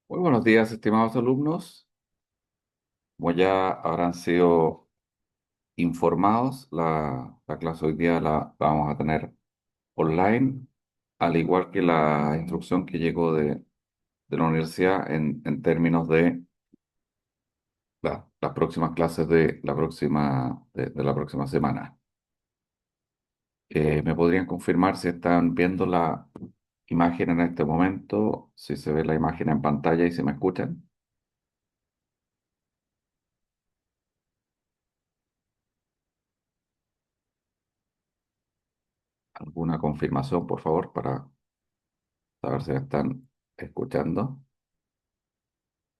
Muy buenos días, estimados alumnos. Como ya habrán sido informados, la clase hoy día la vamos a tener online, al igual que la instrucción que llegó de la universidad en términos de las próximas clases de la próxima semana. ¿Me podrían confirmar si están viendo la imagen en este momento? Si se ve la imagen en pantalla y si me escuchan. ¿Alguna confirmación, por favor, para saber si me están escuchando?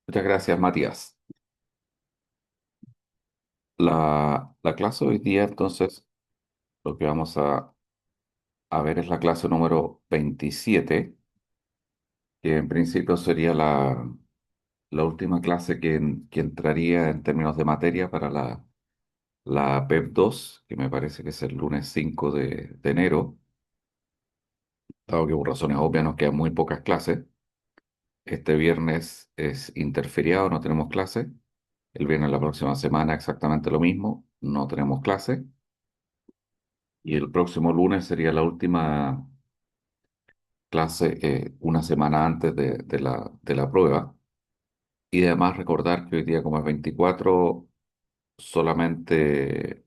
Muchas gracias, Matías. La clase hoy día, entonces, lo que vamos a ver es la clase número 27, que en principio sería la última clase que entraría en términos de materia para la PEP 2, que me parece que es el lunes 5 de enero, dado que por razones obvias nos quedan muy pocas clases. Este viernes es interferiado, no tenemos clase. El viernes la próxima semana exactamente lo mismo, no tenemos clase. Y el próximo lunes sería la última clase, una semana antes de la prueba. Y además recordar que hoy día, como es 24, solamente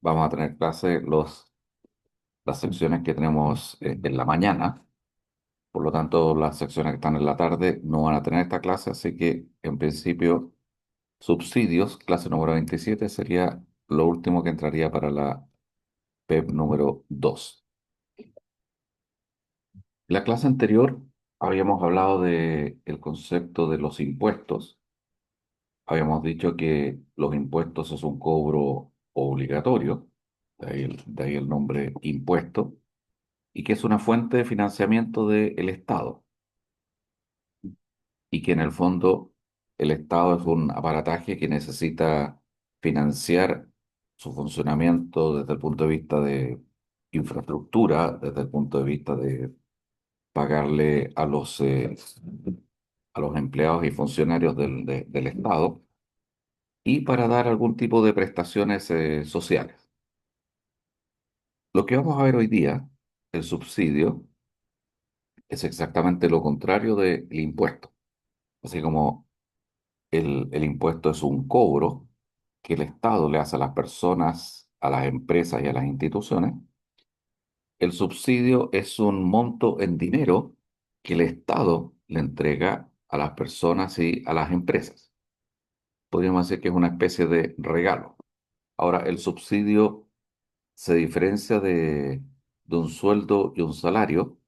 vamos a tener clase las secciones que tenemos en la mañana. Por lo tanto, las secciones que están en la tarde no van a tener esta clase. Así que, en principio, subsidios, clase número 27, sería lo último que entraría para la PEP número 2. La clase anterior habíamos hablado de el concepto de los impuestos. Habíamos dicho que los impuestos es un cobro obligatorio, de ahí el nombre impuesto, y que es una fuente de financiamiento del Estado, y que en el fondo el Estado es un aparataje que necesita financiar su funcionamiento desde el punto de vista de infraestructura, desde el punto de vista de pagarle a los empleados y funcionarios del Estado y para dar algún tipo de prestaciones sociales. Lo que vamos a ver hoy día, el subsidio, es exactamente lo contrario del impuesto. Así como el impuesto es un cobro que el Estado le hace a las personas, a las empresas y a las instituciones, el subsidio es un monto en dinero que el Estado le entrega a las personas y a las empresas. Podríamos decir que es una especie de regalo. Ahora, el subsidio se diferencia de un sueldo y un salario,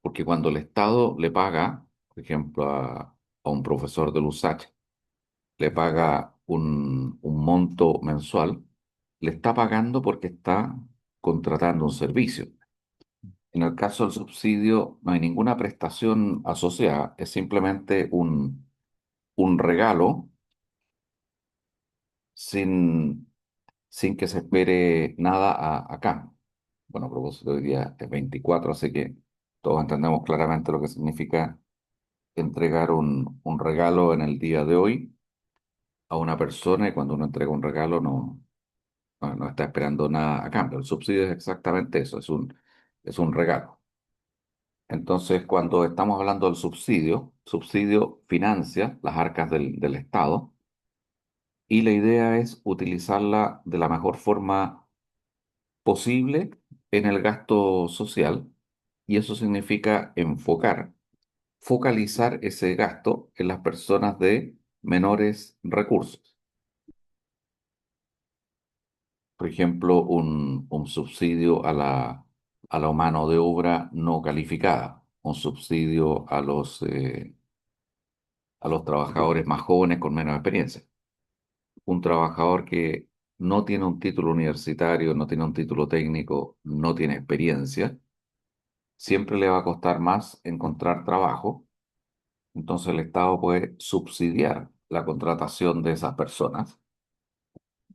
porque cuando el Estado le paga, por ejemplo, a un profesor de USACH, le paga un monto mensual, le está pagando porque está contratando un servicio. En el caso del subsidio, no hay ninguna prestación asociada, es simplemente un regalo sin, sin que se espere nada a cambio. Bueno, a propósito, hoy día es 24, así que todos entendemos claramente lo que significa entregar un regalo en el día de hoy a una persona, y cuando uno entrega un regalo no está esperando nada a cambio. El subsidio es exactamente eso, es un regalo. Entonces, cuando estamos hablando del subsidio financia las arcas del Estado, y la idea es utilizarla de la mejor forma posible en el gasto social, y eso significa focalizar ese gasto en las personas de menores recursos. Por ejemplo, un subsidio a la mano de obra no calificada, un subsidio a los trabajadores más jóvenes con menos experiencia. Un trabajador que no tiene un título universitario, no tiene un título técnico, no tiene experiencia, siempre le va a costar más encontrar trabajo. Entonces el Estado puede subsidiar la contratación de esas personas.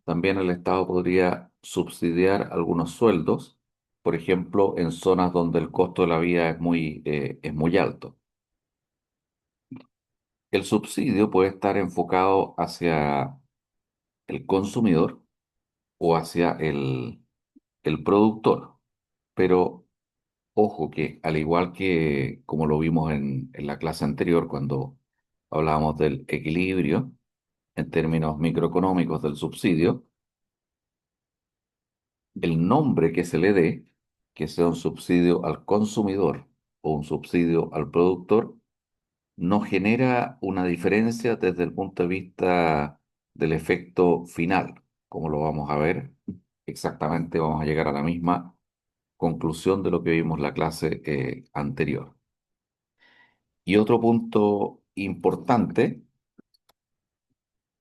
También el Estado podría subsidiar algunos sueldos, por ejemplo, en zonas donde el costo de la vida es muy alto. El subsidio puede estar enfocado hacia el consumidor o hacia el productor, pero ojo que al igual que como lo vimos en la clase anterior cuando hablábamos del equilibrio en términos microeconómicos del subsidio, el nombre que se le dé, que sea un subsidio al consumidor o un subsidio al productor, no genera una diferencia desde el punto de vista del efecto final, como lo vamos a ver. Exactamente vamos a llegar a la misma conclusión de lo que vimos en la clase anterior. Y otro punto importante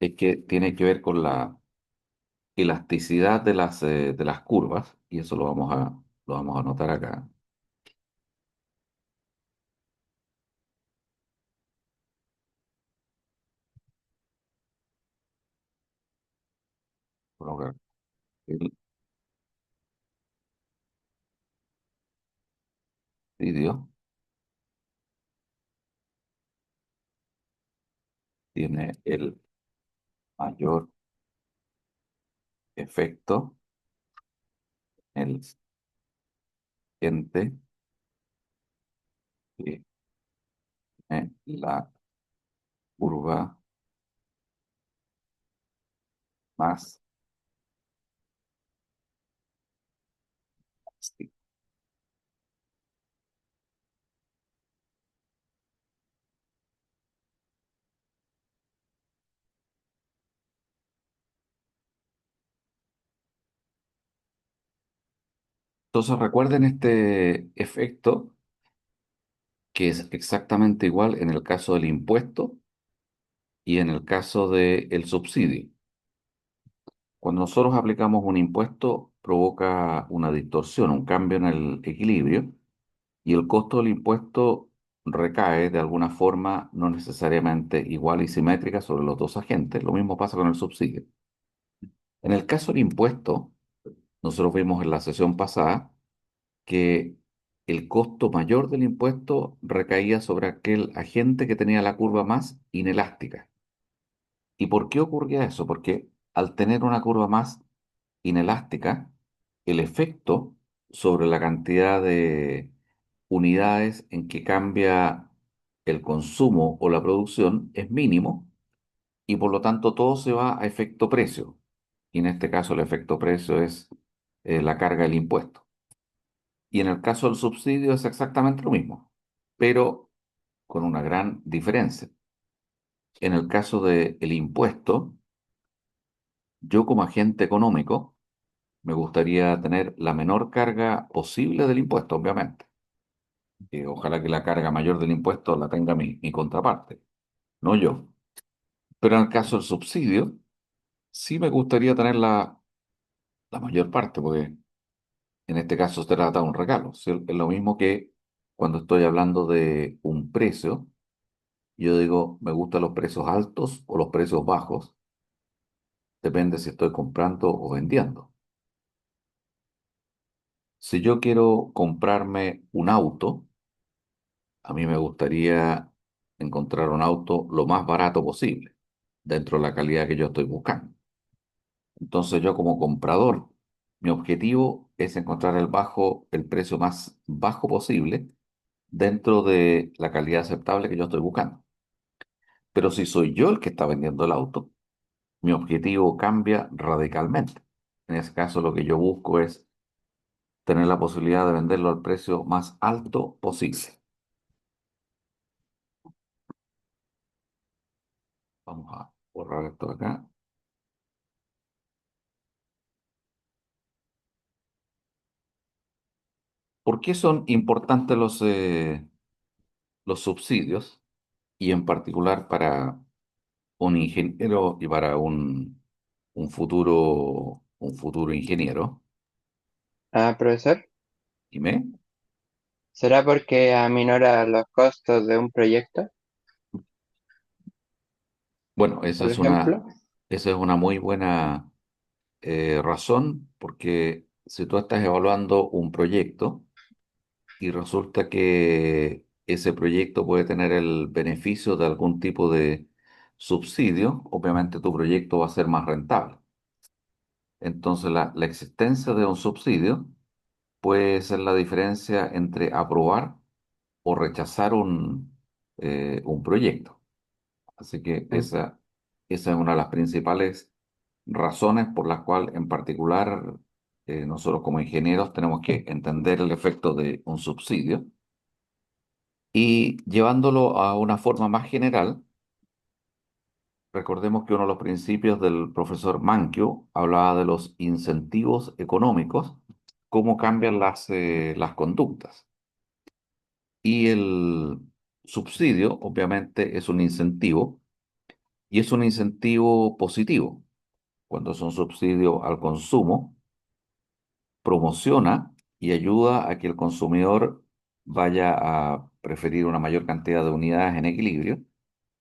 es que tiene que ver con la elasticidad de las curvas, y eso lo vamos a anotar acá. Colocar el vídeo tiene el mayor efecto en el gente que tiene la curva más elástica. Entonces recuerden este efecto que es exactamente igual en el caso del impuesto y en el caso del subsidio. Cuando nosotros aplicamos un impuesto, provoca una distorsión, un cambio en el equilibrio, y el costo del impuesto recae de alguna forma no necesariamente igual y simétrica sobre los dos agentes. Lo mismo pasa con el subsidio. En el caso del impuesto, nosotros vimos en la sesión pasada que el costo mayor del impuesto recaía sobre aquel agente que tenía la curva más inelástica. ¿Y por qué ocurría eso? Porque al tener una curva más inelástica, el efecto sobre la cantidad de unidades en que cambia el consumo o la producción es mínimo y por lo tanto todo se va a efecto precio. Y en este caso el efecto precio es la carga del impuesto. Y en el caso del subsidio es exactamente lo mismo, pero con una gran diferencia. En el caso del impuesto, yo como agente económico me gustaría tener la menor carga posible del impuesto, obviamente. Ojalá que la carga mayor del impuesto la tenga mi contraparte, no yo. Pero en el caso del subsidio, sí me gustaría tener la mayor parte, porque en este caso se trata de un regalo. ¿Sí? Es lo mismo que cuando estoy hablando de un precio, yo digo, me gustan los precios altos o los precios bajos, depende si estoy comprando o vendiendo. Si yo quiero comprarme un auto, a mí me gustaría encontrar un auto lo más barato posible, dentro de la calidad que yo estoy buscando. Entonces yo como comprador, mi objetivo es encontrar el precio más bajo posible dentro de la calidad aceptable que yo estoy buscando. Pero si soy yo el que está vendiendo el auto, mi objetivo cambia radicalmente. En ese caso lo que yo busco es tener la posibilidad de venderlo al precio más alto posible. Vamos a borrar esto de acá. ¿Por qué son importantes los subsidios y en particular para un ingeniero y para un futuro ingeniero? Ah, profesor, Dime. ¿será porque aminora los costos de un proyecto, Bueno, por ejemplo? esa es una muy buena razón porque si tú estás evaluando un proyecto y resulta que ese proyecto puede tener el beneficio de algún tipo de subsidio, obviamente tu proyecto va a ser más rentable. Entonces, la existencia de un subsidio puede ser la diferencia entre aprobar o rechazar un proyecto. Así que Mm. esa es una de las principales razones por las cuales, en particular, nosotros como ingenieros tenemos que entender el efecto de un subsidio y llevándolo a una forma más general. Recordemos que uno de los principios del profesor Mankiw hablaba de los incentivos económicos, cómo cambian las conductas. Y el subsidio, obviamente, es un incentivo y es un incentivo positivo. Cuando es un subsidio al consumo, promociona y ayuda a que el consumidor vaya a preferir una mayor cantidad de unidades en equilibrio.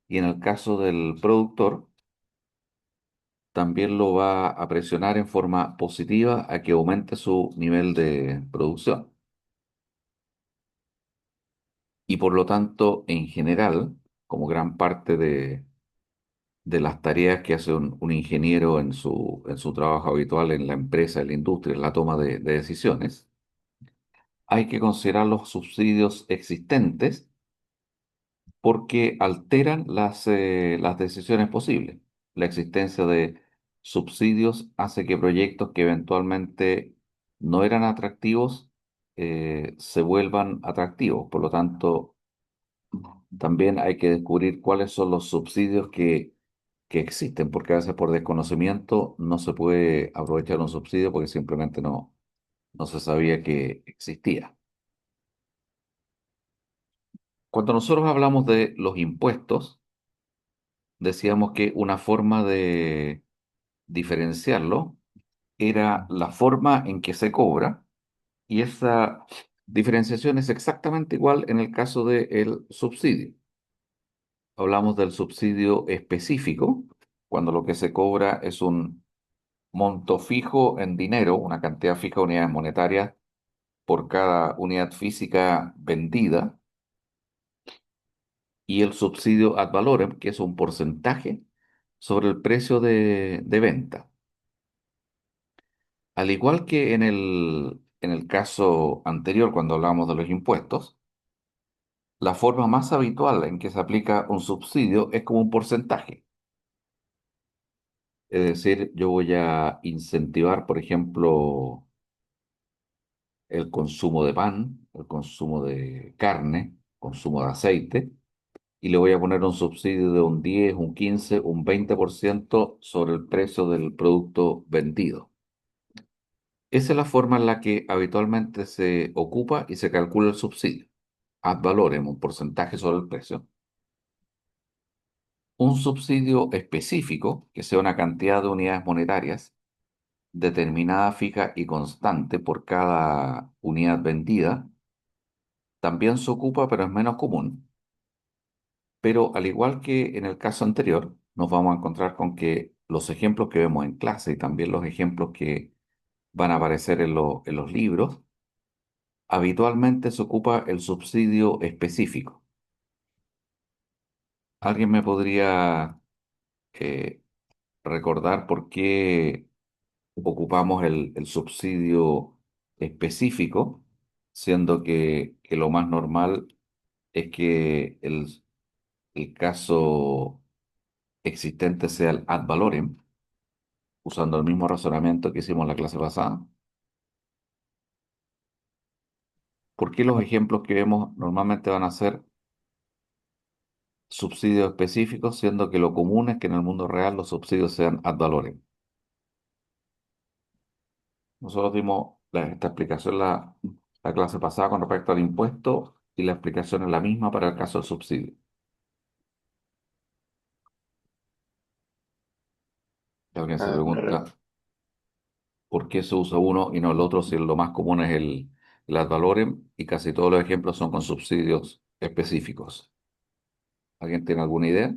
Y en el caso del productor, también lo va a presionar en forma positiva a que aumente su nivel de producción. Y por lo tanto, en general, como gran parte de las tareas que hace un ingeniero en su trabajo habitual en la empresa, en la industria, en la toma de decisiones, hay que considerar los subsidios existentes porque alteran las decisiones posibles. La existencia de subsidios hace que proyectos que eventualmente no eran atractivos se vuelvan atractivos. Por lo tanto, también hay que descubrir cuáles son los subsidios que existen, porque a veces por desconocimiento no se puede aprovechar un subsidio porque simplemente no se sabía que existía. Cuando nosotros hablamos de los impuestos, decíamos que una forma de diferenciarlo era la forma en que se cobra y esa diferenciación es exactamente igual en el caso del subsidio. Hablamos del subsidio específico, cuando lo que se cobra es un monto fijo en dinero, una cantidad fija de unidades monetarias por cada unidad física vendida, y el subsidio ad valorem, que es un porcentaje sobre el precio de venta. Al igual que en el caso anterior, cuando hablamos de los impuestos, la forma más habitual en que se aplica un subsidio es como un porcentaje. Es decir, yo voy a incentivar, por ejemplo, el consumo de pan, el consumo de carne, consumo de aceite, y le voy a poner un subsidio de un 10, un 15, un 20% sobre el precio del producto vendido. Esa es la forma en la que habitualmente se ocupa y se calcula el subsidio. Ad valorem, un porcentaje sobre el precio. Un subsidio específico, que sea una cantidad de unidades monetarias determinada, fija y constante por cada unidad vendida, también se ocupa, pero es menos común. Pero al igual que en el caso anterior, nos vamos a encontrar con que los ejemplos que vemos en clase y también los ejemplos que van a aparecer en los libros, habitualmente se ocupa el subsidio específico. ¿Alguien me podría eh, recordar por qué ocupamos el subsidio específico, siendo que lo más normal es que el caso existente sea el ad valorem, usando el mismo razonamiento que hicimos en la clase pasada? ¿Por qué los ejemplos que vemos normalmente van a ser subsidios específicos, siendo que lo común es que en el mundo real los subsidios sean ad valorem? Nosotros dimos esta explicación la clase pasada con respecto al impuesto y la explicación es la misma para el caso del subsidio. Si alguien se Ah, pregunta por qué se usa uno y no el otro, si lo más común es el ad valorem y casi todos los ejemplos son con subsidios específicos. ¿Alguien tiene alguna idea?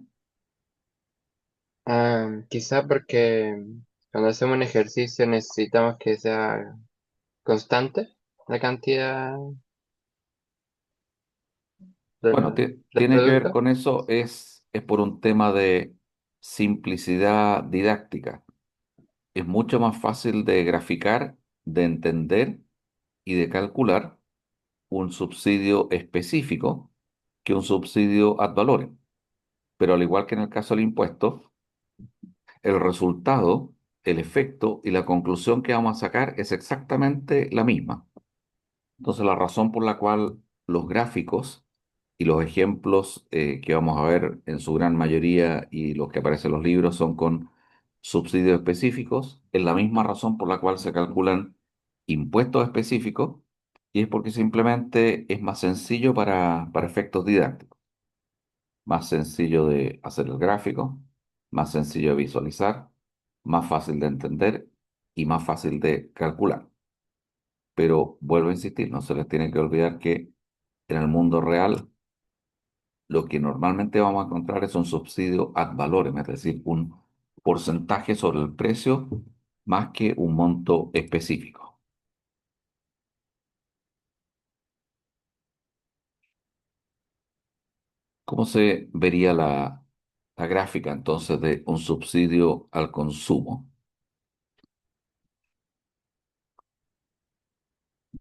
quizá porque cuando hacemos un ejercicio necesitamos que sea constante la cantidad. Bueno, del tiene que ver producto. con eso, es por un tema de simplicidad didáctica. Es mucho más fácil de graficar, de entender y de calcular un subsidio específico que un subsidio ad valorem. Pero al igual que en el caso del impuesto, el resultado, el efecto y la conclusión que vamos a sacar es exactamente la misma. Entonces, la razón por la cual los gráficos y los ejemplos que vamos a ver en su gran mayoría y los que aparecen en los libros son con subsidios específicos, es la misma razón por la cual se calculan impuestos específicos y es porque simplemente es más sencillo para efectos didácticos, más sencillo de hacer el gráfico, más sencillo de visualizar, más fácil de entender y más fácil de calcular. Pero vuelvo a insistir, no se les tiene que olvidar que en el mundo real lo que normalmente vamos a encontrar es un subsidio ad valorem, es decir, un porcentaje sobre el precio más que un monto específico. ¿Cómo se vería la gráfica entonces de un subsidio al consumo?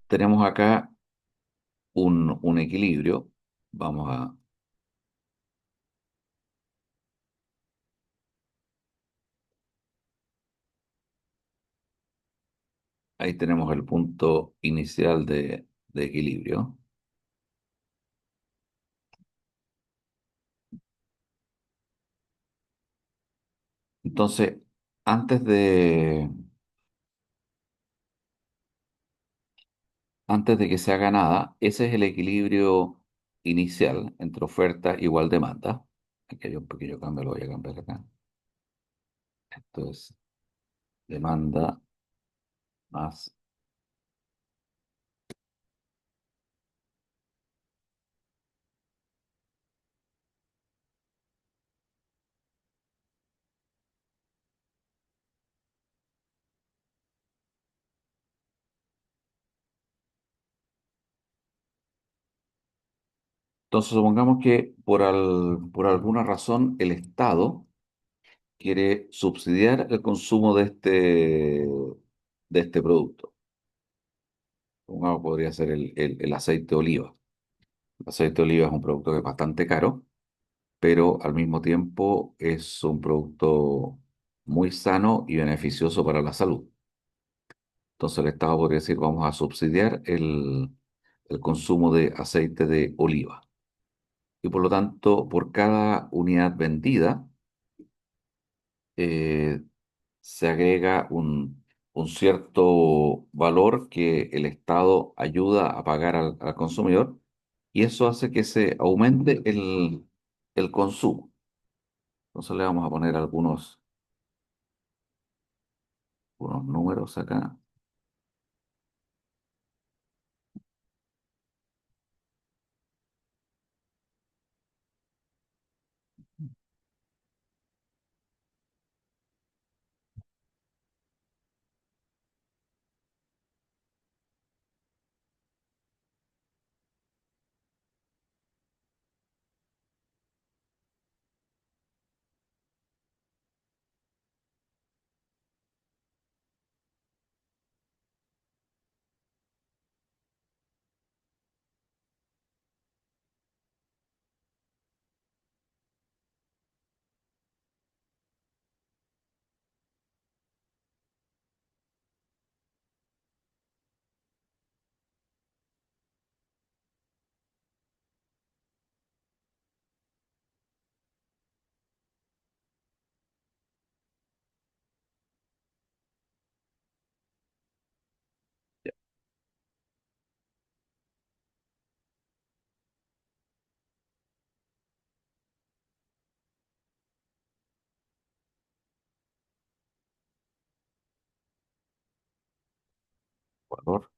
Tenemos acá un equilibrio. Vamos a, ahí tenemos el punto inicial de equilibrio. Entonces, antes de, antes de que se haga nada, ese es el equilibrio inicial entre oferta igual demanda. Aquí hay un pequeño cambio, lo voy a cambiar acá. Esto es demanda más. Entonces, supongamos que por alguna razón el Estado quiere subsidiar el consumo de este producto. Supongamos podría ser el aceite de oliva. El aceite de oliva es un producto que es bastante caro, pero al mismo tiempo es un producto muy sano y beneficioso para la salud. Entonces el Estado podría decir, vamos a subsidiar el consumo de aceite de oliva. Y por lo tanto, por cada unidad vendida, eh, se agrega un cierto valor que el Estado ayuda a pagar al consumidor y eso hace que se aumente el consumo. Entonces le vamos a poner unos números acá. Valor.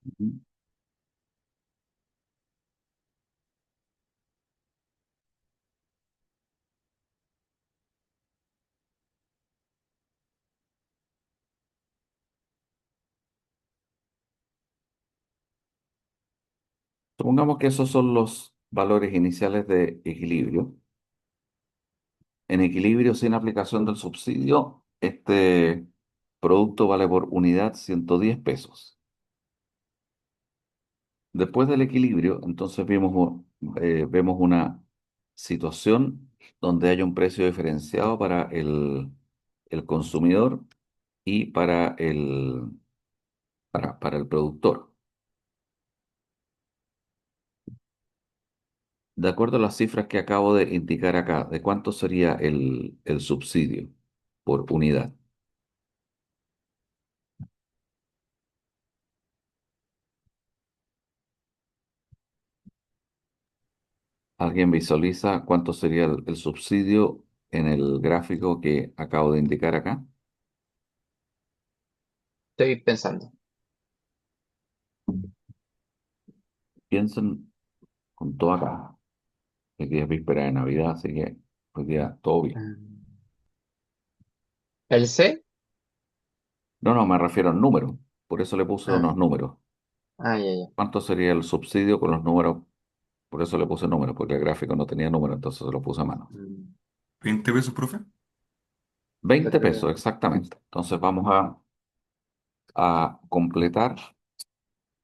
Ujú. Supongamos que esos son los valores iniciales de equilibrio. En equilibrio sin aplicación del subsidio, este producto vale por unidad 110 pesos. Después del equilibrio, entonces vemos una situación donde hay un precio diferenciado para el consumidor y para el productor. De acuerdo a las cifras que acabo de indicar acá, ¿de cuánto sería el subsidio por unidad? ¿Alguien visualiza cuánto sería el subsidio en el gráfico que acabo de indicar acá? Estoy pensando. Piensen con todo acá. El día es víspera de Navidad, así que hoy día todo bien. Mm. ¿El C? No, no, me refiero a números. Por eso le puse Ah, unos números. ya, ya. ¿Cuánto sería el subsidio con los números? Por eso le puse números, porque el gráfico no tenía números, entonces se lo puse a mano. Mm. 20 pesos, profe. 20 pesos, exactamente. Entonces vamos a completar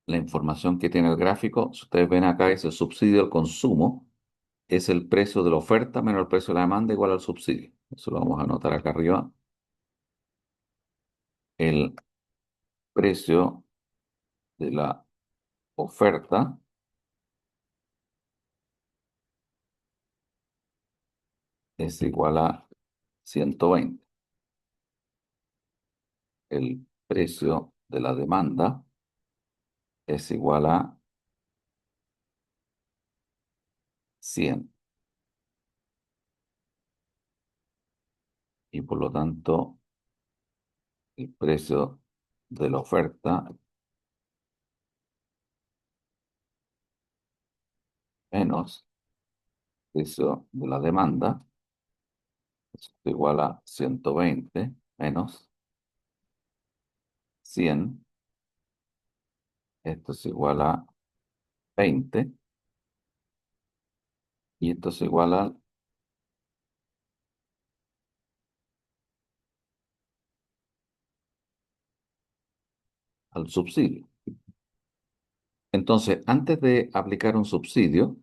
la información que tiene el gráfico. Si ustedes ven acá, es el subsidio al consumo, es el precio de la oferta menos el precio de la demanda igual al subsidio. Eso lo vamos a anotar acá arriba. El precio de la oferta es igual a 120. El precio de la demanda es igual a 100. Y por lo tanto, el precio de la oferta menos el precio de la demanda es igual a 120 menos 100. Esto es igual a 20 y esto es igual al subsidio. Entonces, antes de aplicar un subsidio,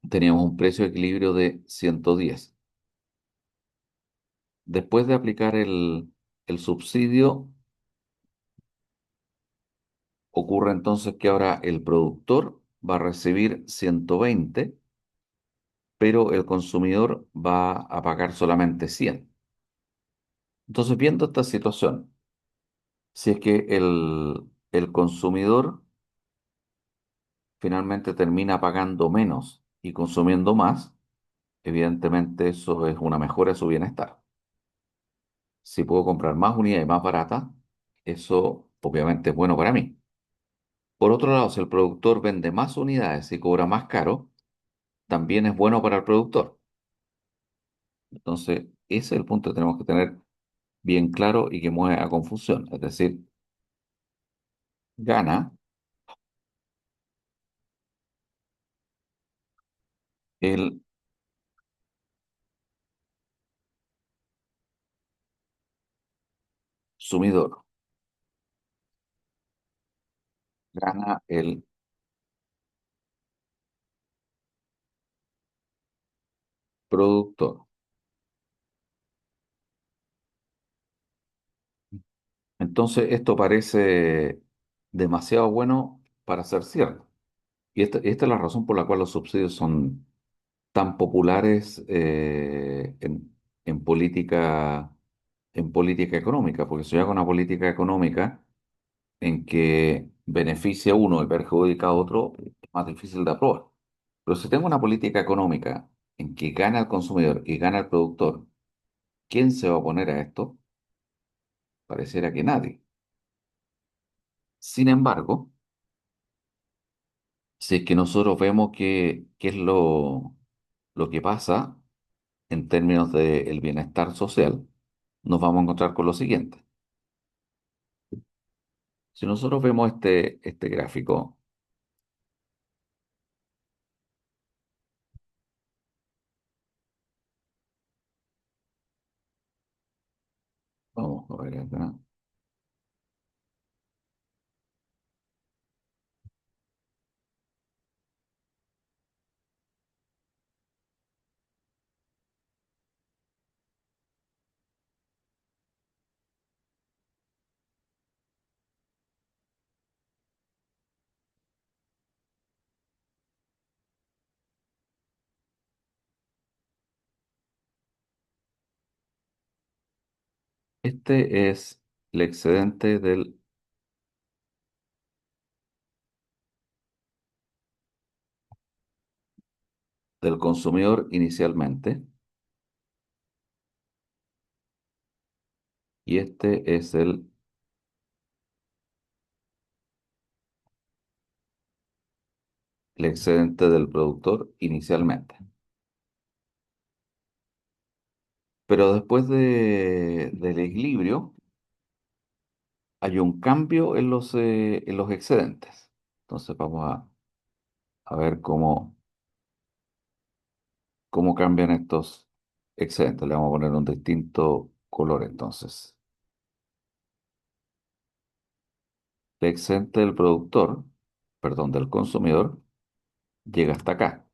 teníamos un precio de equilibrio de 110. Después de aplicar el subsidio, ocurre entonces que ahora el productor va a recibir 120, pero el consumidor va a pagar solamente 100. Entonces, viendo esta situación, si es que el consumidor finalmente termina pagando menos y consumiendo más, evidentemente eso es una mejora de su bienestar. Si puedo comprar más unidades más baratas, eso obviamente es bueno para mí. Por otro lado, si el productor vende más unidades y cobra más caro, también es bueno para el productor. Entonces, ese es el punto que tenemos que tener bien claro y que mueve a confusión. Es decir, gana el consumidor, gana el productor. Entonces, esto parece demasiado bueno para ser cierto. Y esta es la razón por la cual los subsidios son tan populares en política económica, porque si yo hago una política económica en que beneficia a uno y perjudica a otro, es más difícil de aprobar. Pero si tengo una política económica en que gana el consumidor y gana el productor, ¿quién se va a oponer a esto? Pareciera que nadie. Sin embargo, si es que nosotros vemos qué es lo que pasa en términos del bienestar social, nos vamos a encontrar con lo siguiente. Si nosotros vemos este gráfico, vamos a ver acá, este es el excedente del consumidor inicialmente y este es el excedente del productor inicialmente. Pero después del equilibrio hay un cambio en los excedentes. Entonces vamos a ver cómo cambian estos excedentes. Le vamos a poner un distinto color entonces. El excedente del productor, perdón, del consumidor, llega hasta acá.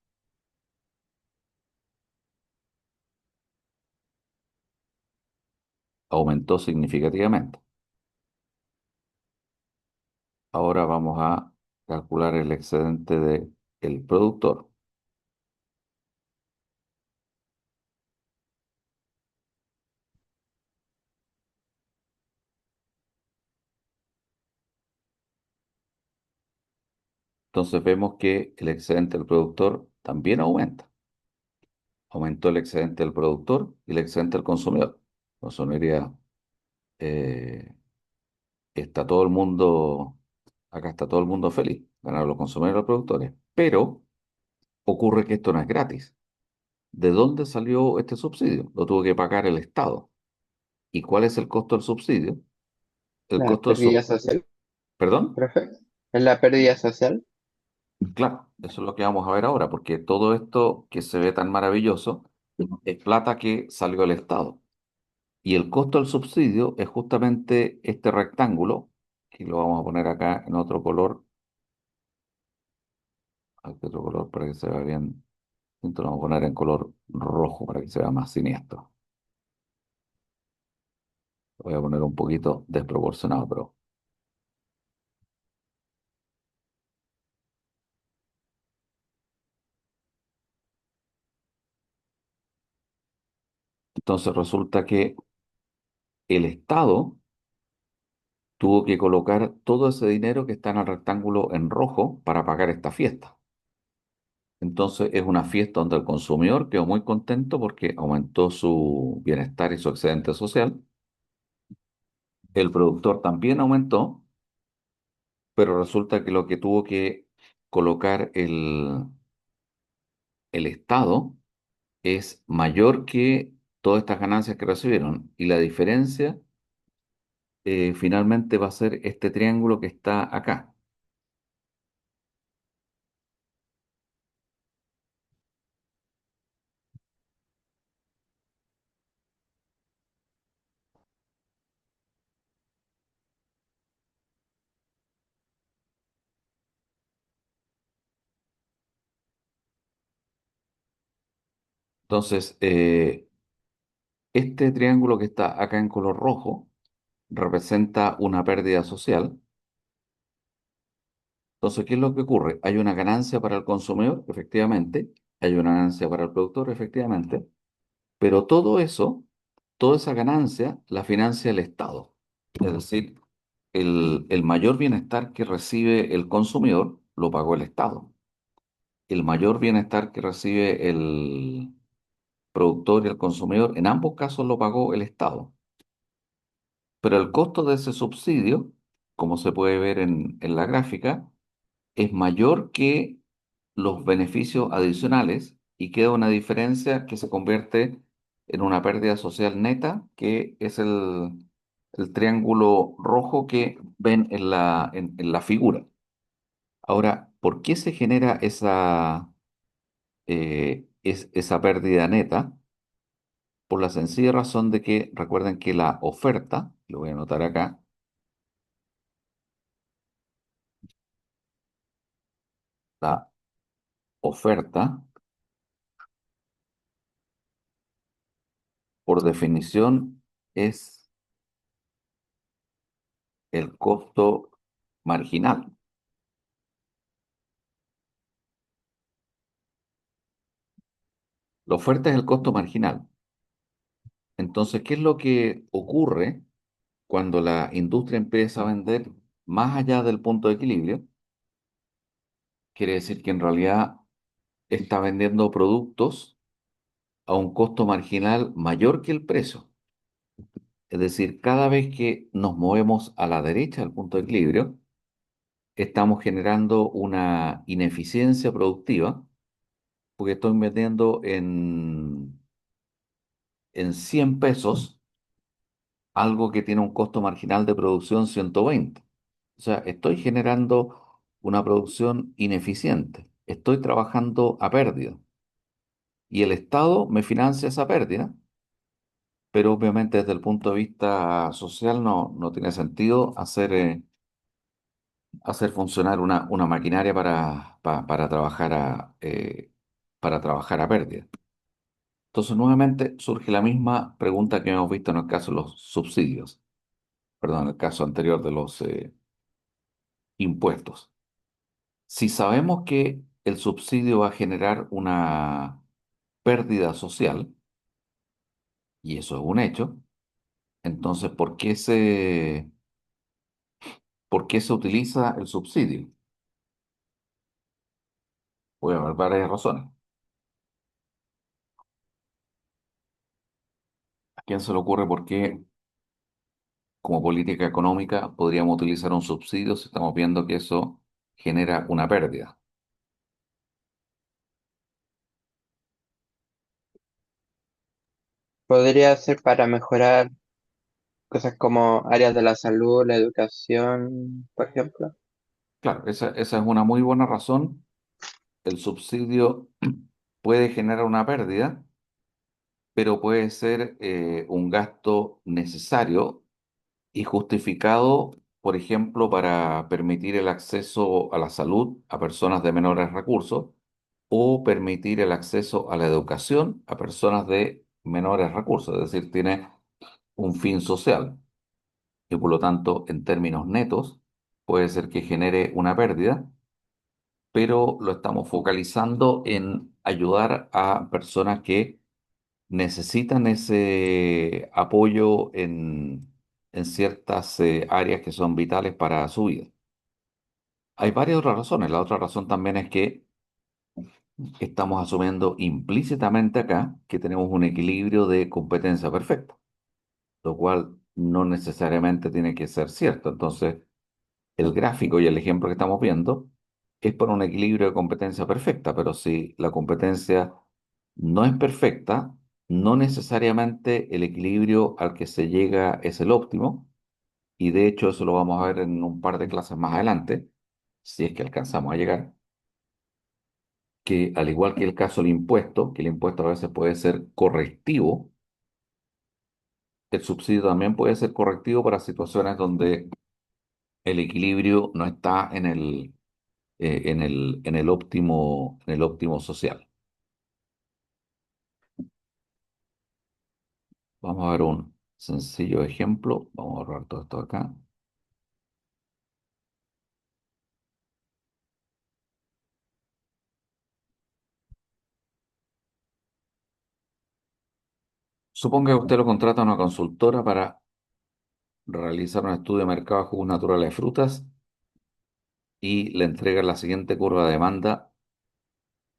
Aumentó significativamente. Ahora vamos a calcular el excedente del productor. Entonces vemos que el excedente del productor también aumenta. Aumentó el excedente del productor y el excedente del consumidor. Consumiría, eh, está todo el mundo, acá está todo el mundo feliz, ganaron los consumidores y los productores. Pero ocurre que esto no es gratis. ¿De dónde salió este subsidio? Lo tuvo que pagar el Estado. ¿Y cuál es el costo del subsidio? El La costo del pérdida sub... social, ¿Perdón? profe. ¿Es la pérdida social? Claro, eso es lo que vamos a ver ahora, porque todo esto que se ve tan maravilloso es plata que salió del Estado. Y el costo del subsidio es justamente este rectángulo, que lo vamos a poner acá en otro color, aquí otro color para que se vea bien. Entonces lo vamos a poner en color rojo para que se vea más siniestro. Lo voy a poner un poquito desproporcionado, pero entonces resulta que el Estado tuvo que colocar todo ese dinero que está en el rectángulo en rojo para pagar esta fiesta. Entonces es una fiesta donde el consumidor quedó muy contento porque aumentó su bienestar y su excedente social. El productor también aumentó, pero resulta que lo que tuvo que colocar el Estado es mayor que todas estas ganancias que recibieron. Y la diferencia finalmente va a ser este triángulo que está acá. Entonces, este triángulo que está acá en color rojo representa una pérdida social. Entonces, ¿qué es lo que ocurre? Hay una ganancia para el consumidor, efectivamente, hay una ganancia para el productor, efectivamente, pero todo eso, toda esa ganancia la financia el Estado. Es decir, el mayor bienestar que recibe el consumidor lo pagó el Estado. El mayor bienestar que recibe el productor y el consumidor, en ambos casos lo pagó el Estado. Pero el costo de ese subsidio como se puede ver en la gráfica, es mayor que los beneficios adicionales y queda una diferencia que se convierte en una pérdida social neta, que es el triángulo rojo que ven en la figura. Ahora, ¿por qué se genera esa pérdida neta? Por la sencilla razón de que recuerden que la oferta, lo voy a anotar acá, la oferta, por definición, es el costo marginal. La oferta es el costo marginal. Entonces, ¿qué es lo que ocurre cuando la industria empieza a vender más allá del punto de equilibrio? Quiere decir que en realidad está vendiendo productos a un costo marginal mayor que el precio. Es decir, cada vez que nos movemos a la derecha del punto de equilibrio, estamos generando una ineficiencia productiva porque estoy vendiendo en 100 pesos algo que tiene un costo marginal de producción 120. O sea, estoy generando una producción ineficiente. Estoy trabajando a pérdida. Y el Estado me financia esa pérdida, pero obviamente desde el punto de vista social no tiene sentido hacer funcionar una maquinaria para trabajar a pérdida. Entonces, nuevamente surge la misma pregunta que hemos visto en el caso de los subsidios, perdón, en el caso anterior de los impuestos. Si sabemos que el subsidio va a generar una pérdida social, y eso es un hecho, entonces, por qué se utiliza el subsidio? Puede haber varias razones. ¿A quién se le ocurre por qué, como política económica, podríamos utilizar un subsidio si estamos viendo que eso genera una pérdida? Podría ser para mejorar cosas como áreas de la salud, la educación, por ejemplo. Claro, esa es una muy buena razón. El subsidio puede generar una pérdida, pero puede ser un gasto necesario y justificado, por ejemplo, para permitir el acceso a la salud a personas de menores recursos o permitir el acceso a la educación a personas de menores recursos, es decir, tiene un fin social y por lo tanto, en términos netos, puede ser que genere una pérdida, pero lo estamos focalizando en ayudar a personas que necesitan ese apoyo en ciertas áreas que son vitales para su vida. Hay varias otras razones. La otra razón también es que estamos asumiendo implícitamente acá que tenemos un equilibrio de competencia perfecta, lo cual no necesariamente tiene que ser cierto. Entonces, el gráfico y el ejemplo que estamos viendo es por un equilibrio de competencia perfecta, pero si la competencia no es perfecta, no necesariamente el equilibrio al que se llega es el óptimo, y de hecho eso lo vamos a ver en un par de clases más adelante, si es que alcanzamos a llegar, que al igual que el caso del impuesto, que el impuesto a veces puede ser correctivo, el subsidio también puede ser correctivo para situaciones donde el equilibrio no está en el óptimo social. Vamos a ver un sencillo ejemplo. Vamos a ahorrar todo esto acá. Suponga que usted lo contrata a una consultora para realizar un estudio de mercado de jugos naturales de frutas y le entrega la siguiente curva de demanda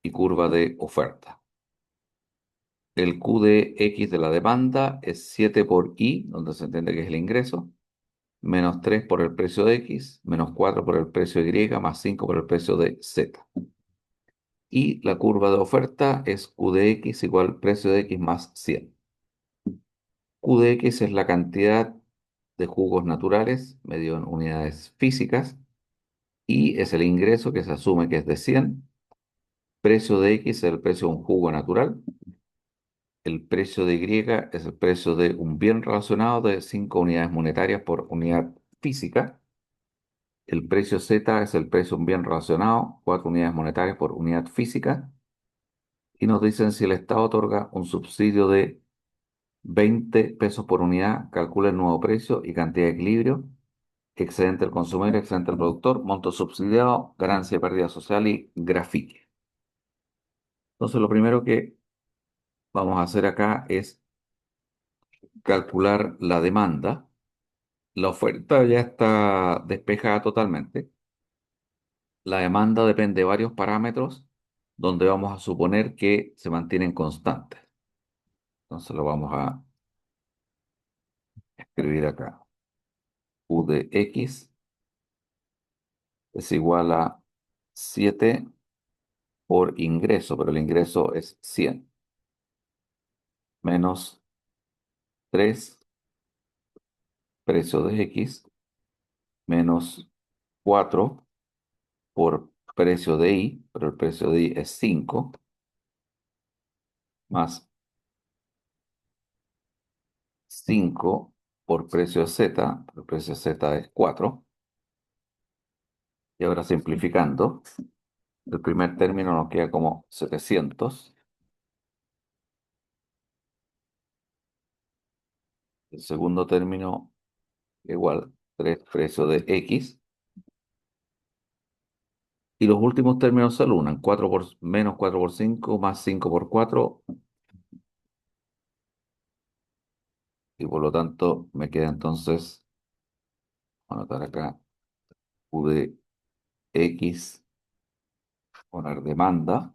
y curva de oferta. El Q de X de la demanda es 7 por I, donde se entiende que es el ingreso, menos 3 por el precio de X, menos 4 por el precio de Y, más 5 por el precio de Z. Y la curva de oferta es Q de X igual precio de X más 100. Q de X es la cantidad de jugos naturales medido en unidades físicas y es el ingreso que se asume que es de 100. Precio de X es el precio de un jugo natural. El precio de Y es el precio de un bien relacionado de 5 unidades monetarias por unidad física. El precio Z es el precio de un bien relacionado, 4 unidades monetarias por unidad física. Y nos dicen si el Estado otorga un subsidio de 20 pesos por unidad, calcula el nuevo precio y cantidad de equilibrio, excedente del consumidor, excedente del productor, monto subsidiado, ganancia y pérdida social y grafique. Entonces, lo primero que vamos a hacer acá es calcular la demanda. La oferta ya está despejada totalmente. La demanda depende de varios parámetros donde vamos a suponer que se mantienen constantes. Entonces lo vamos a escribir acá. U de X es igual a 7 por ingreso, pero el ingreso es 100 menos 3 precio de X menos 4 por precio de Y, pero el precio de Y es 5 más 5 por precio de Z, el precio de Z es 4. Y ahora simplificando, el primer término nos queda como 700. El segundo término igual 3 precio de X. Y los últimos términos se alunan. 4 por, menos 4 por 5 más 5 por 4. Y por lo tanto me queda entonces, voy a anotar acá, U de X, poner demanda,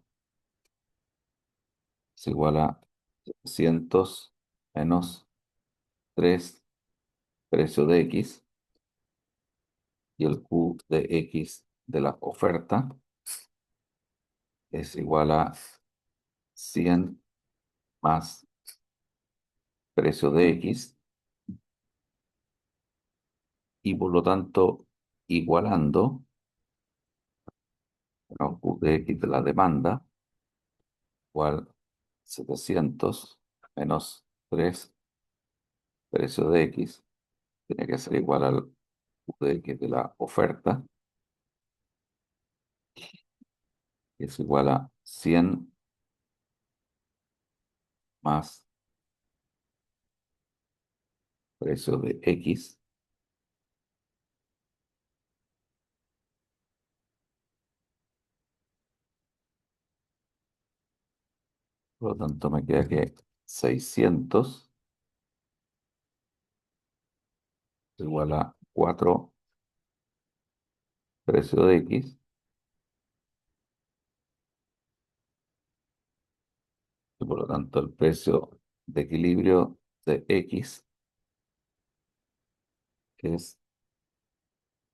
es igual a 700 menos 3 precio de X. Y el Q de X de la oferta es igual a 100 más precio de X y por lo tanto igualando bueno, Q de X de la demanda igual 700 menos 3 precio de X tiene que ser igual al Q de X de la oferta, que es igual a 100 más precio de X. Por lo tanto me queda que 600 es igual a 4 precio de X y por lo tanto el precio de equilibrio de X es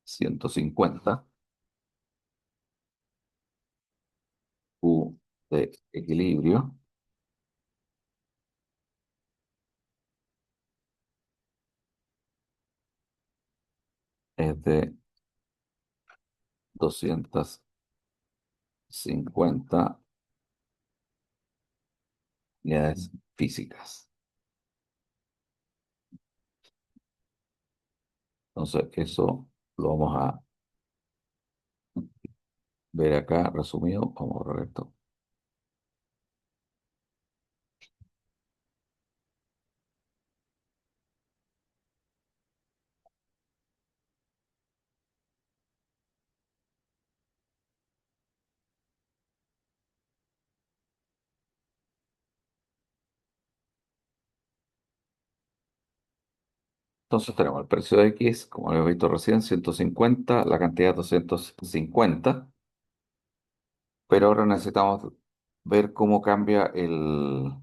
150. Q de equilibrio es de 250 unidades físicas. Entonces, eso lo vamos a ver acá resumido. Vamos a borrar esto. Entonces, tenemos el precio de X, como habíamos visto recién, 150, la cantidad 250, pero ahora necesitamos ver cómo cambia el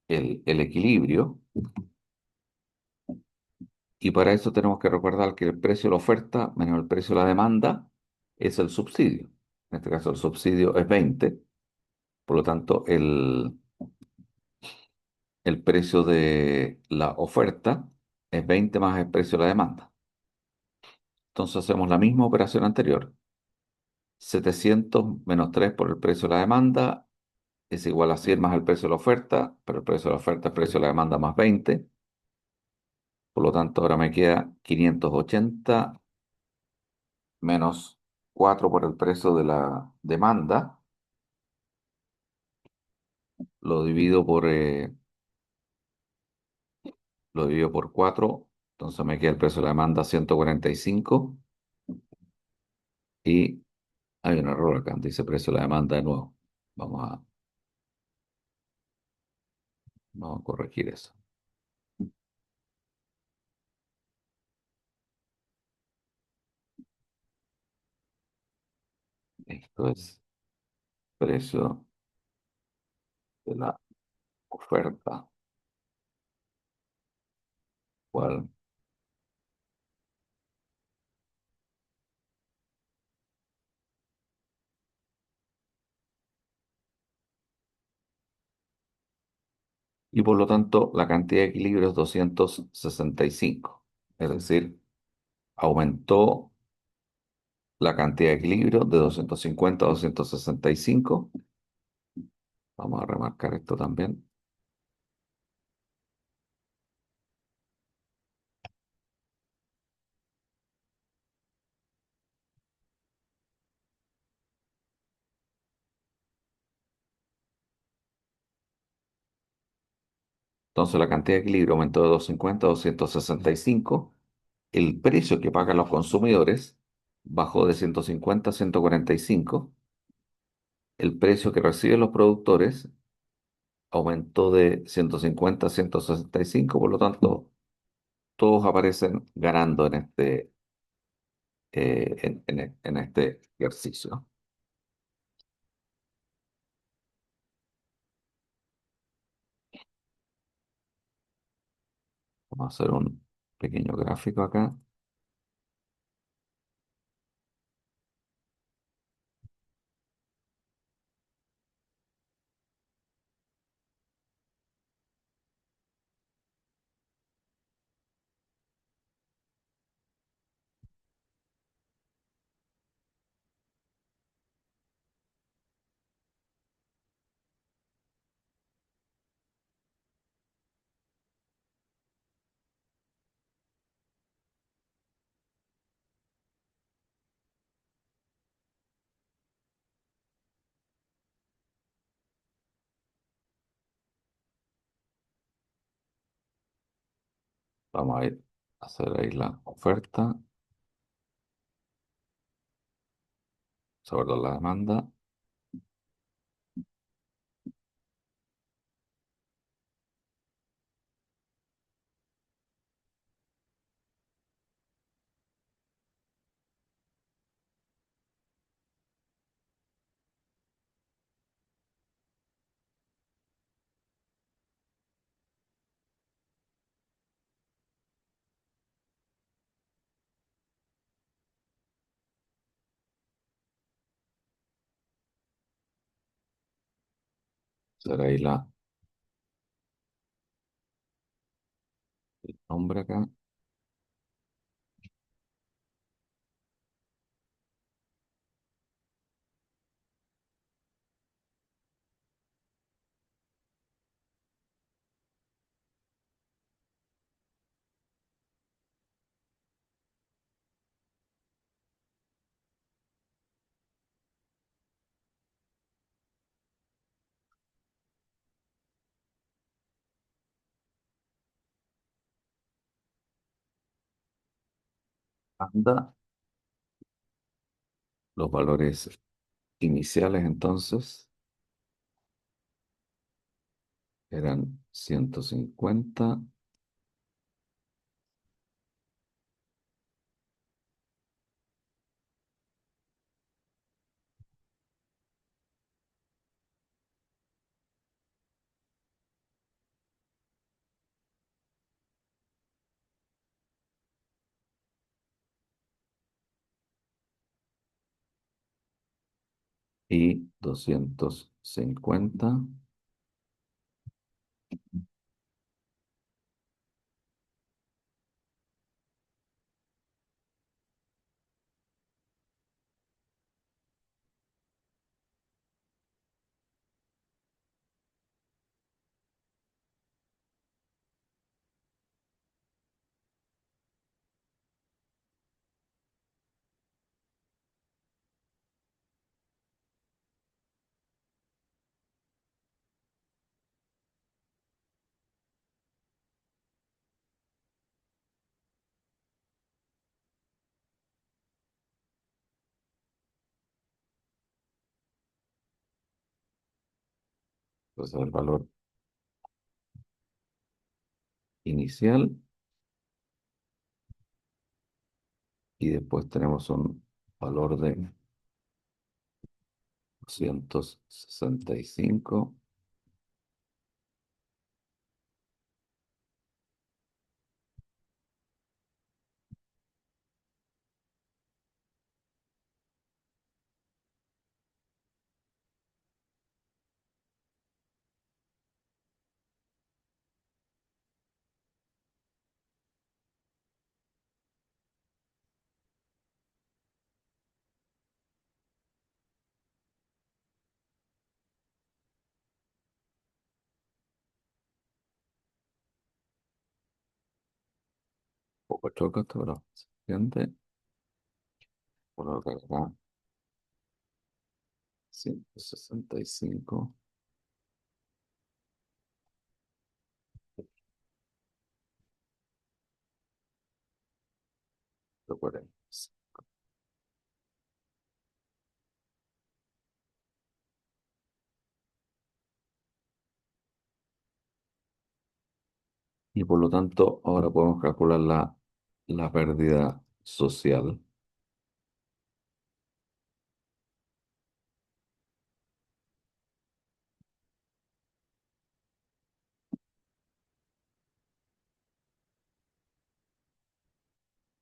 equilibrio. Y para eso tenemos que recordar que el precio de la oferta menos el precio de la demanda es el subsidio. En este caso el subsidio es 20, por lo tanto el precio de la oferta es 20 más el precio de la demanda. Entonces hacemos la misma operación anterior. 700 menos 3 por el precio de la demanda es igual a 100 más el precio de la oferta, pero el precio de la oferta es el precio de la demanda más 20. Por lo tanto, ahora me queda 580 menos 4 por el precio de la demanda. Lo divido por, eh, lo divido por 4. Entonces me queda el precio de la demanda 145. Y hay un error acá, dice precio de la demanda de nuevo. Vamos a, vamos a corregir eso. Esto es precio de la oferta. ¿Cuál? Y por lo tanto la cantidad de equilibrio es 265. Es decir, aumentó la cantidad de equilibrio de 250 a 265. Vamos a remarcar esto también. Entonces la cantidad de equilibrio aumentó de 250 a 265. El precio que pagan los consumidores bajó de 150 a 145. El precio que reciben los productores aumentó de 150 a 165. Por lo tanto, todos aparecen ganando en este ejercicio. Vamos a hacer un pequeño gráfico acá. Vamos a ir a hacer ahí la oferta sobre la demanda. Hacer ahí el nombre acá. Anda. Los valores iniciales entonces eran 150. y 250. Entonces el valor inicial y después tenemos un valor de 265. Poco choca esto, pero suficiente. Por lo que acá 165. Recuerden. Y por lo tanto, ahora podemos calcular la pérdida social.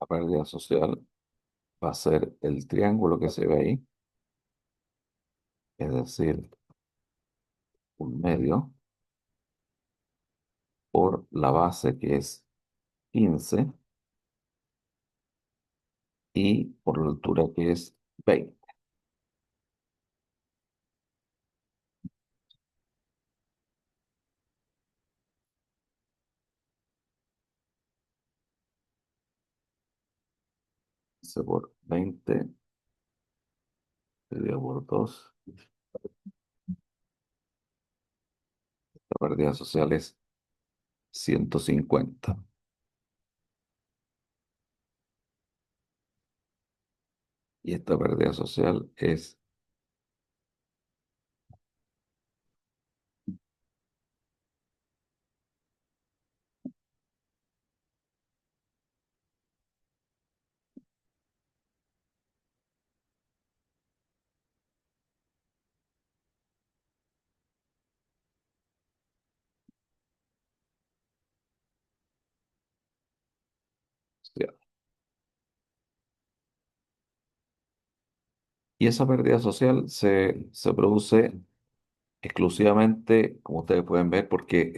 La pérdida social va a ser el triángulo que se ve ahí, es decir, un medio por la base que es 15 y por la altura que es 20. Por 20 dividido por 2. La pérdida social es 150. Y esta pérdida social es, y esa pérdida social se produce exclusivamente, como ustedes pueden ver, porque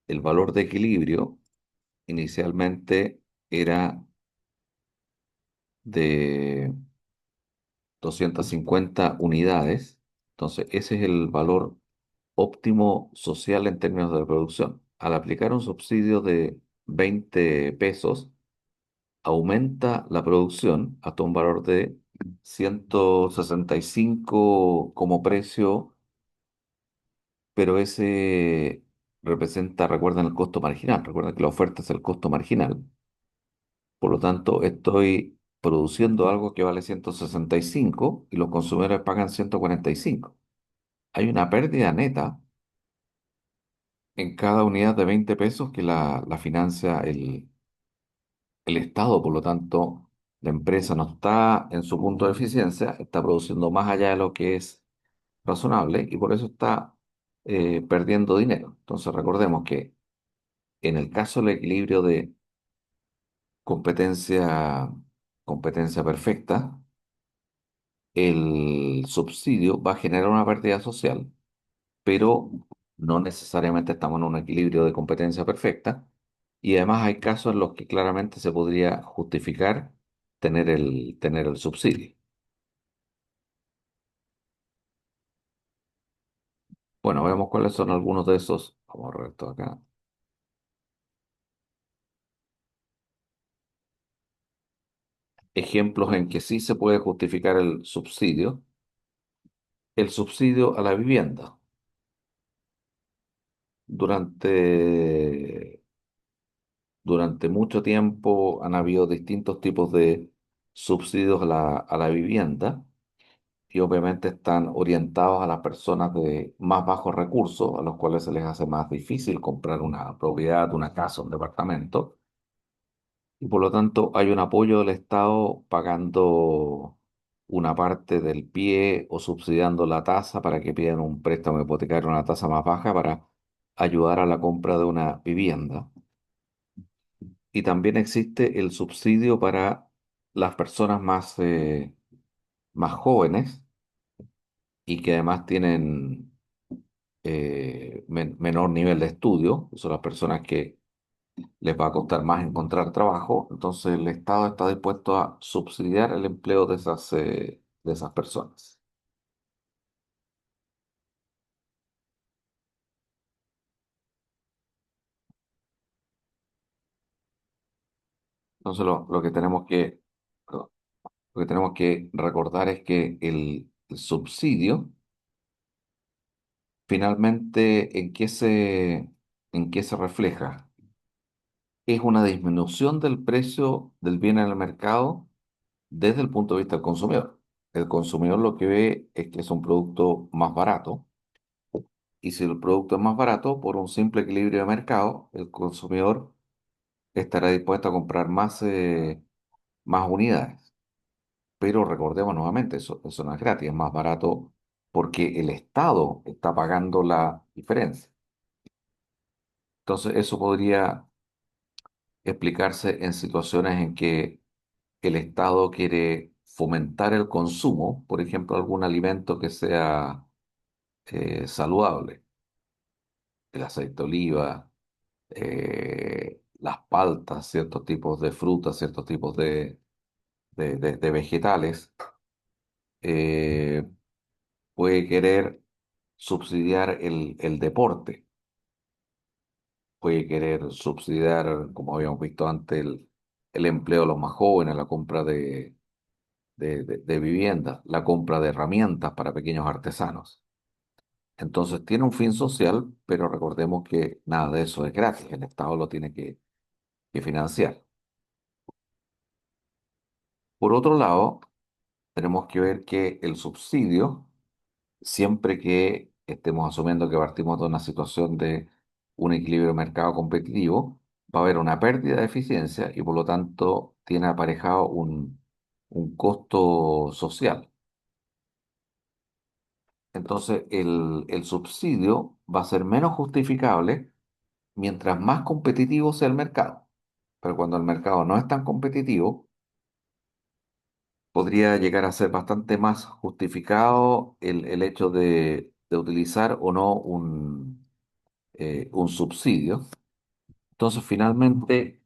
el valor de equilibrio inicialmente era de 250 unidades. Entonces, ese es el valor óptimo social en términos de producción. Al aplicar un subsidio de 20 pesos, aumenta la producción hasta un valor de 165 como precio, pero ese representa, recuerden, el costo marginal. Recuerden que la oferta es el costo marginal. Por lo tanto, estoy produciendo algo que vale 165 y los consumidores pagan 145. Hay una pérdida neta en cada unidad de 20 pesos que la financia el Estado. Por lo tanto, la empresa no está en su punto de eficiencia, está produciendo más allá de lo que es razonable y por eso está perdiendo dinero. Entonces, recordemos que en el caso del equilibrio de competencia, competencia perfecta, el subsidio va a generar una pérdida social, pero no necesariamente estamos en un equilibrio de competencia perfecta. Y además hay casos en los que claramente se podría justificar tener el subsidio. Bueno, veamos cuáles son algunos de esos. Vamos a ver esto acá. Ejemplos en que sí se puede justificar el subsidio. El subsidio a la vivienda. Durante, durante mucho tiempo han habido distintos tipos de subsidios a la vivienda y obviamente están orientados a las personas de más bajos recursos, a los cuales se les hace más difícil comprar una propiedad, una casa, un departamento. Y por lo tanto hay un apoyo del Estado pagando una parte del pie o subsidiando la tasa para que pidan un préstamo hipotecario a una tasa más baja para ayudar a la compra de una vivienda. Y también existe el subsidio para las personas más jóvenes y que además tienen menor nivel de estudio, son las personas que les va a costar más encontrar trabajo, entonces el Estado está dispuesto a subsidiar el empleo de esas personas. Entonces lo que tenemos que recordar es que el subsidio, finalmente, en qué se refleja? Es una disminución del precio del bien en el mercado desde el punto de vista del consumidor. El consumidor lo que ve es que es un producto más barato. Y si el producto es más barato, por un simple equilibrio de mercado, el consumidor estará dispuesto a comprar más unidades. Pero recordemos nuevamente, eso no es gratis, es más barato porque el Estado está pagando la diferencia. Entonces, eso podría explicarse en situaciones en que el Estado quiere fomentar el consumo, por ejemplo, algún alimento que sea saludable, el aceite de oliva, las paltas, ciertos tipos de frutas, ciertos tipos de vegetales, eh, puede querer subsidiar el deporte, puede querer subsidiar, como habíamos visto antes, el empleo de los más jóvenes, la compra de viviendas, la compra de herramientas para pequeños artesanos. Entonces tiene un fin social, pero recordemos que nada de eso es gratis, el Estado lo tiene que financiar. Por otro lado, tenemos que ver que el subsidio, siempre que estemos asumiendo que partimos de una situación de un equilibrio de mercado competitivo, va a haber una pérdida de eficiencia y por lo tanto tiene aparejado un costo social. Entonces, el subsidio va a ser menos justificable mientras más competitivo sea el mercado. Pero cuando el mercado no es tan competitivo, podría llegar a ser bastante más justificado el hecho de utilizar o no un subsidio. Entonces, finalmente,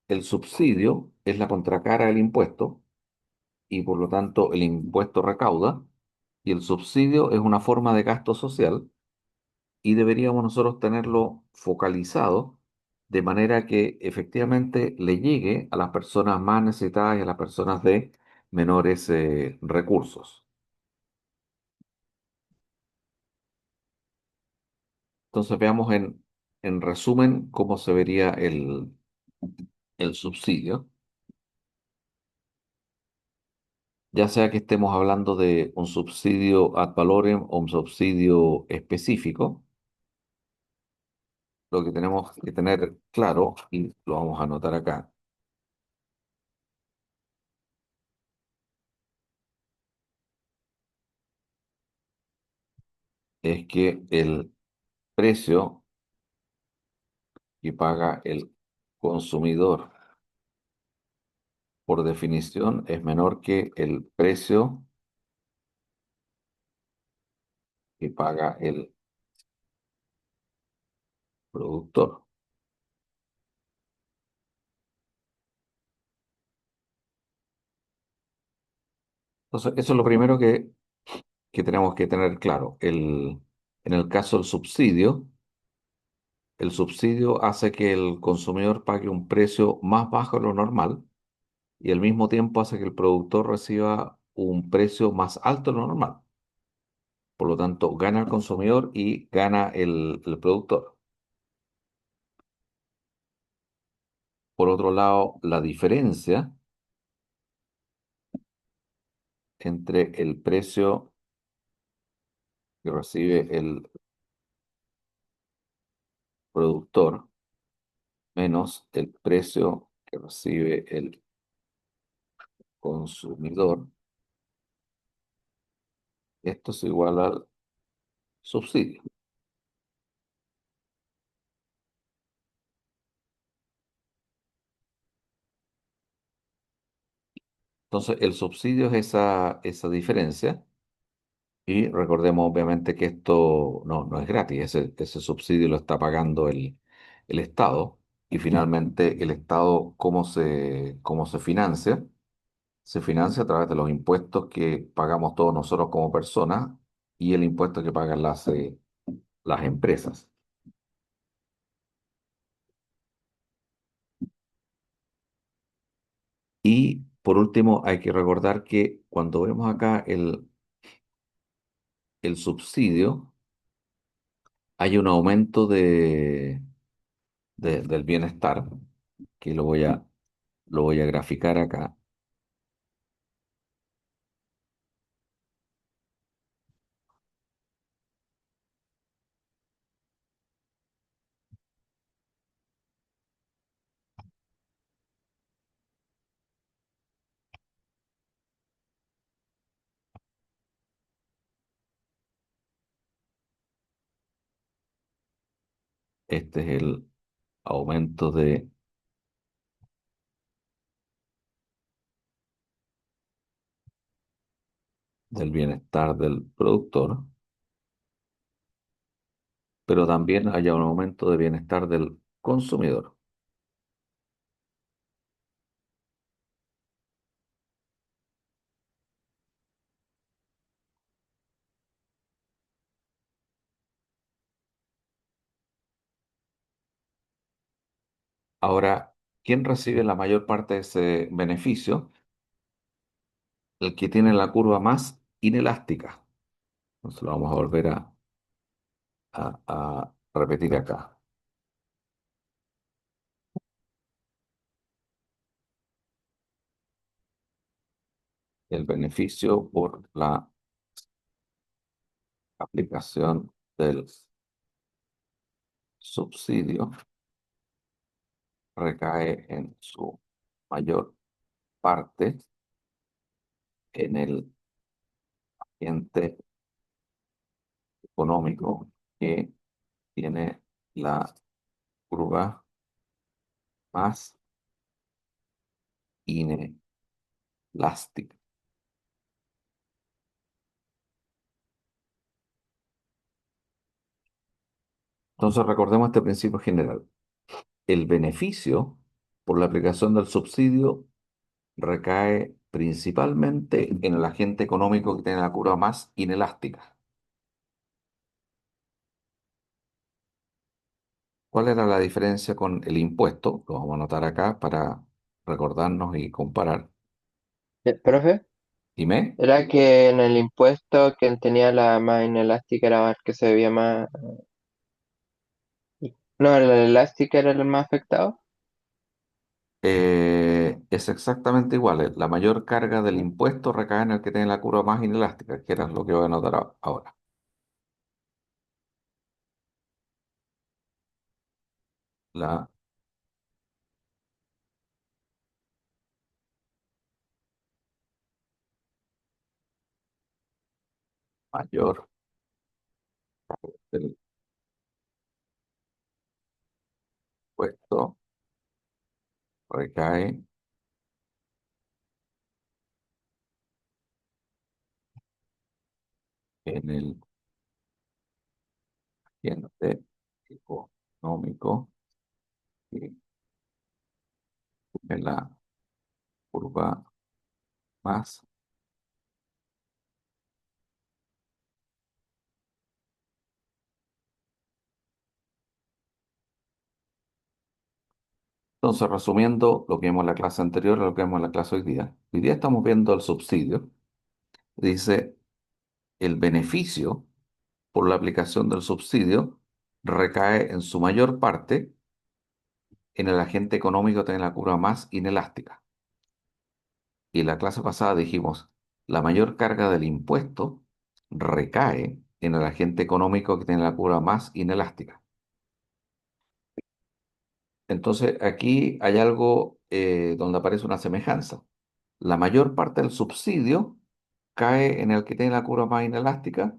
el subsidio es la contracara del impuesto y por lo tanto el impuesto recauda y el subsidio es una forma de gasto social y deberíamos nosotros tenerlo focalizado de manera que efectivamente le llegue a las personas más necesitadas y a las personas de menores recursos. Entonces veamos en resumen cómo se vería el subsidio, ya sea que estemos hablando de un subsidio ad valorem o un subsidio específico. Lo que tenemos que tener claro, y lo vamos a anotar acá, es que el precio que paga el consumidor por definición es menor que el precio que paga el productor. Entonces, eso es lo primero que tenemos que tener claro. En el caso del subsidio, el subsidio hace que el consumidor pague un precio más bajo de lo normal y al mismo tiempo hace que el productor reciba un precio más alto de lo normal. Por lo tanto, gana el consumidor y gana el productor. Por otro lado, la diferencia entre el precio que recibe el productor menos el precio que recibe el consumidor, esto es igual al subsidio. Entonces, el subsidio es esa diferencia y recordemos obviamente que esto no es gratis, ese subsidio lo está pagando el Estado y finalmente el Estado, cómo se financia? Se financia a través de los impuestos que pagamos todos nosotros como personas y el impuesto que pagan las empresas. Y por último, hay que recordar que cuando vemos acá el subsidio, hay un aumento del bienestar, que lo voy a graficar acá. Este es el aumento del bienestar del productor, pero también hay un aumento de bienestar del consumidor. Ahora, ¿quién recibe la mayor parte de ese beneficio? El que tiene la curva más inelástica. Entonces lo vamos a volver a repetir acá. El beneficio por la aplicación del subsidio recae en su mayor parte en el agente económico que tiene la curva más inelástica. Entonces recordemos este principio general. El beneficio por la aplicación del subsidio recae principalmente en el agente económico que tiene la curva más inelástica. ¿Cuál era la diferencia con el impuesto? Lo vamos a anotar acá para recordarnos y comparar. Profe, Dime, era que en el impuesto quien tenía la más inelástica era el que se veía más... No, el elástica era el más afectado. es exactamente igual. La mayor carga del impuesto recae en el que tiene la curva más inelástica, que era lo que voy a anotar ahora. La mayor del impuesto recae en el Gente económico que en la curva más. Entonces, resumiendo lo que vimos en la clase anterior, lo que vimos en la clase hoy día. Hoy día estamos viendo el subsidio. Dice, el beneficio por la aplicación del subsidio recae en su mayor parte en el agente económico que tiene la curva más inelástica. Y en la clase pasada dijimos, la mayor carga del impuesto recae en el agente económico que tiene la curva más inelástica. Entonces, aquí hay algo donde aparece una semejanza. La mayor parte del subsidio cae en el que tiene la curva más inelástica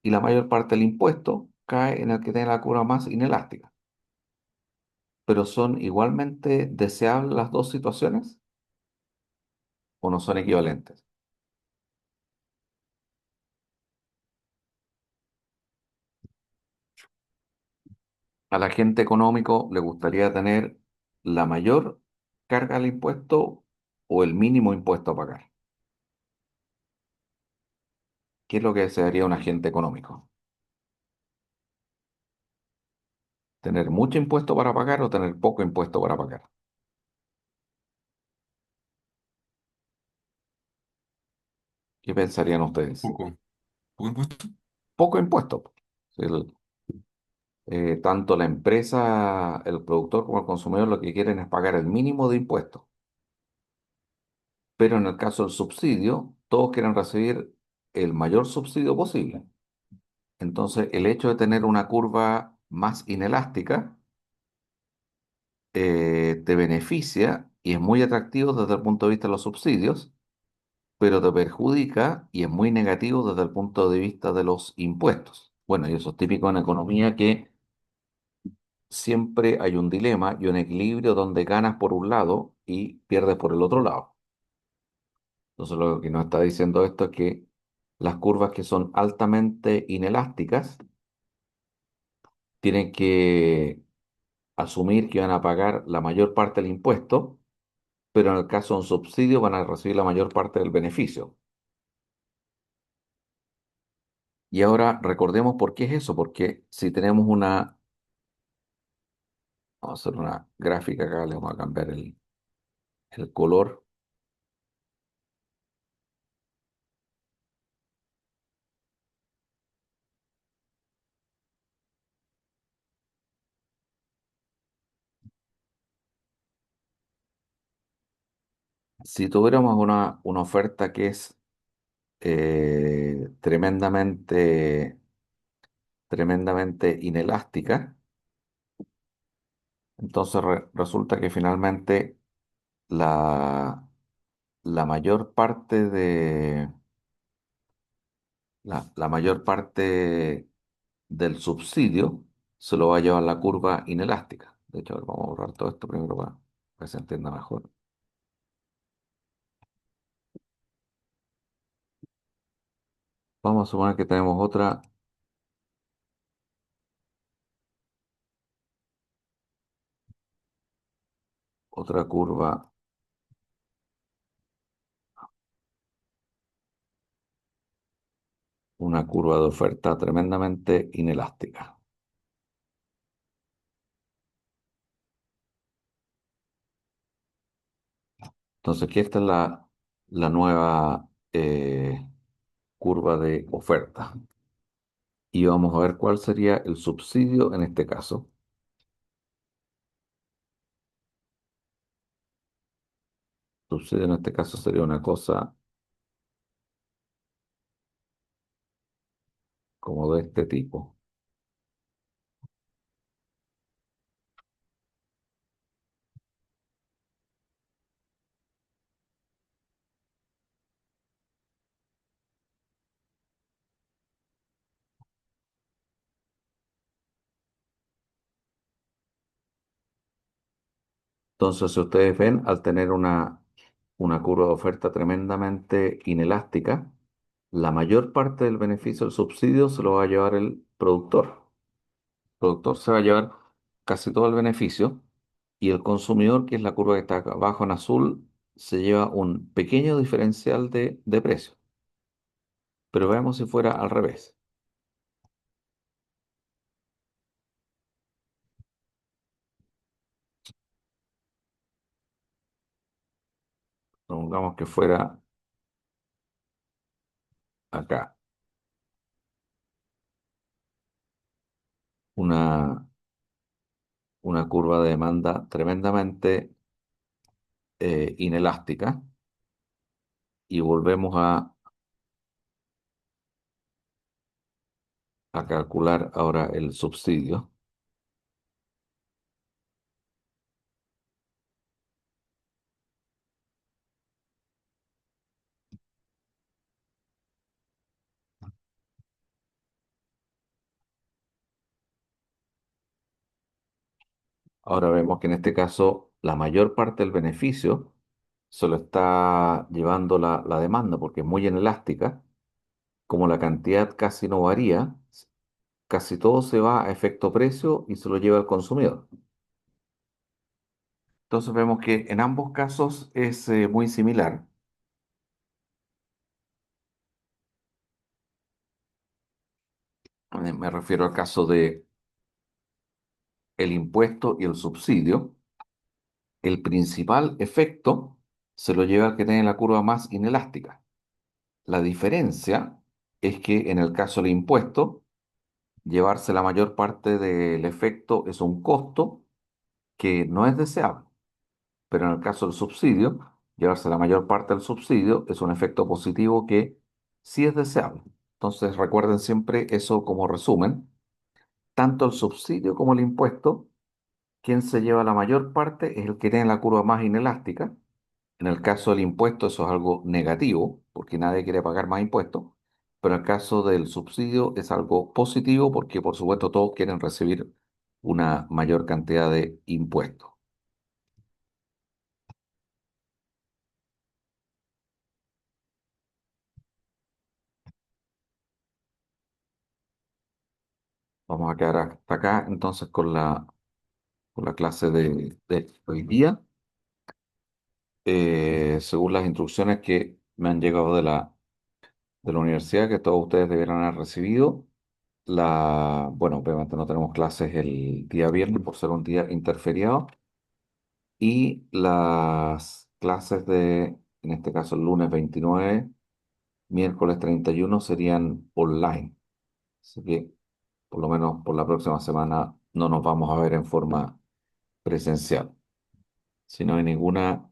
y la mayor parte del impuesto cae en el que tiene la curva más inelástica. Pero ¿son igualmente deseables las dos situaciones o no son equivalentes? Al agente económico le gustaría tener la mayor carga del impuesto o el mínimo impuesto a pagar. ¿Qué es lo que desearía un agente económico? ¿Tener mucho impuesto para pagar o tener poco impuesto para pagar? ¿Qué pensarían ustedes? Poco. ¿Poco impuesto? Poco impuesto. Tanto la empresa, el productor como el consumidor lo que quieren es pagar el mínimo de impuestos. Pero en el caso del subsidio, todos quieren recibir el mayor subsidio posible. Entonces, el hecho de tener una curva más inelástica te beneficia y es muy atractivo desde el punto de vista de los subsidios, pero te perjudica y es muy negativo desde el punto de vista de los impuestos. Bueno, y eso es típico en economía que siempre hay un dilema y un equilibrio donde ganas por un lado y pierdes por el otro lado. Entonces, lo que nos está diciendo esto es que las curvas que son altamente inelásticas tienen que asumir que van a pagar la mayor parte del impuesto, pero en el caso de un subsidio van a recibir la mayor parte del beneficio. Y ahora recordemos por qué es eso, porque si tenemos vamos a hacer una gráfica acá, le vamos a cambiar el color. Si tuviéramos una oferta que es tremendamente inelástica, entonces resulta que finalmente la, la mayor parte la mayor parte del subsidio se lo va a llevar la curva inelástica. De hecho, a ver, vamos a borrar todo esto primero para que se entienda mejor. Vamos a suponer que tenemos otra curva, una curva de oferta tremendamente inelástica. Entonces, aquí esta es la nueva curva de oferta. Y vamos a ver cuál sería el subsidio en este caso. Subsidio en este caso sería una cosa como de este tipo. Entonces, si ustedes ven, al tener una curva de oferta tremendamente inelástica, la mayor parte del beneficio del subsidio se lo va a llevar el productor. productor se va a llevar casi todo el beneficio y el consumidor, que es la curva que está acá abajo en azul, se lleva un pequeño diferencial de precio. Pero veamos si fuera al revés. Supongamos que fuera acá una, una curva de demanda tremendamente inelástica y volvemos a calcular ahora el subsidio. Ahora vemos que en este caso la mayor parte del beneficio se lo está llevando la demanda porque es muy inelástica. Como la cantidad casi no varía, casi todo se va a efecto precio y se lo lleva al consumidor. Entonces vemos que en ambos casos es muy similar. Me refiero al caso de el impuesto y el subsidio. El principal efecto se lo lleva al que tiene la curva más inelástica. La diferencia es que en el caso del impuesto, llevarse la mayor parte del efecto es un costo que no es deseable, pero en el caso del subsidio, llevarse la mayor parte del subsidio es un efecto positivo que sí es deseable. Entonces recuerden siempre eso como resumen, tanto el subsidio como el impuesto, quien se lleva la mayor parte es el que tiene la curva más inelástica. En el caso del impuesto eso es algo negativo, porque nadie quiere pagar más impuestos, pero en el caso del subsidio es algo positivo porque por supuesto todos quieren recibir una mayor cantidad de impuestos. Vamos a quedar hasta acá entonces con la clase de hoy día. Según las instrucciones que me han llegado de la universidad, que todos ustedes debieran haber recibido, bueno, obviamente no tenemos clases el día viernes por ser un día interferiado. Y las clases en este caso, el lunes 29, miércoles 31 serían online. Así que por lo menos por la próxima semana no nos vamos a ver en forma presencial. Si no hay ninguna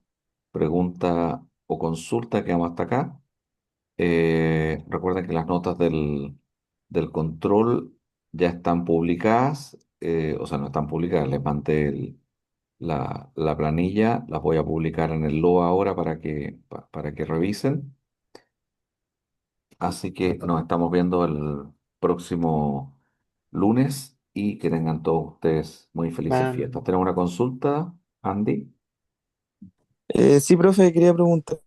pregunta o consulta, quedamos hasta acá. Recuerden que las notas del control ya están publicadas, o sea, no están publicadas, les mandé la planilla, las voy a publicar en el LOA ahora para que revisen. Así que nos estamos viendo el próximo lunes y que tengan todos ustedes muy felices Ah, fiestas. ¿Tenemos una consulta, Andy? Sí, profe, quería preguntar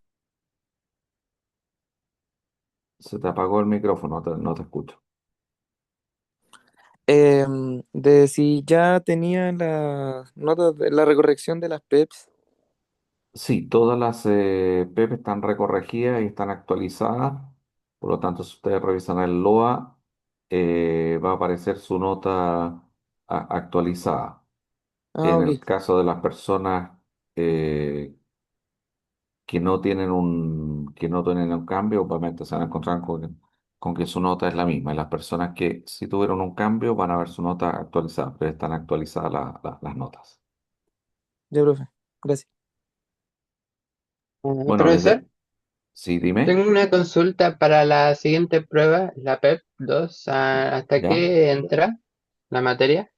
Se te apagó el micrófono, no te escucho. de si ya tenía las notas de la recorrección de las PEPs. Sí, todas las PEP están recorregidas y están actualizadas. Por lo tanto, si ustedes revisan el LOA, va a aparecer su nota actualizada. Ah, En ok, el caso de las personas eh, que no tienen un cambio, obviamente se van a encontrar con que su nota es la misma. Y las personas que sí tuvieron un cambio van a ver su nota actualizada, pero están actualizadas las notas. ya, profe, gracias. Bueno, profesor, sí, dime, tengo una consulta para la siguiente prueba, la PEP 2. ¿Hasta ¿ya? qué entra la materia?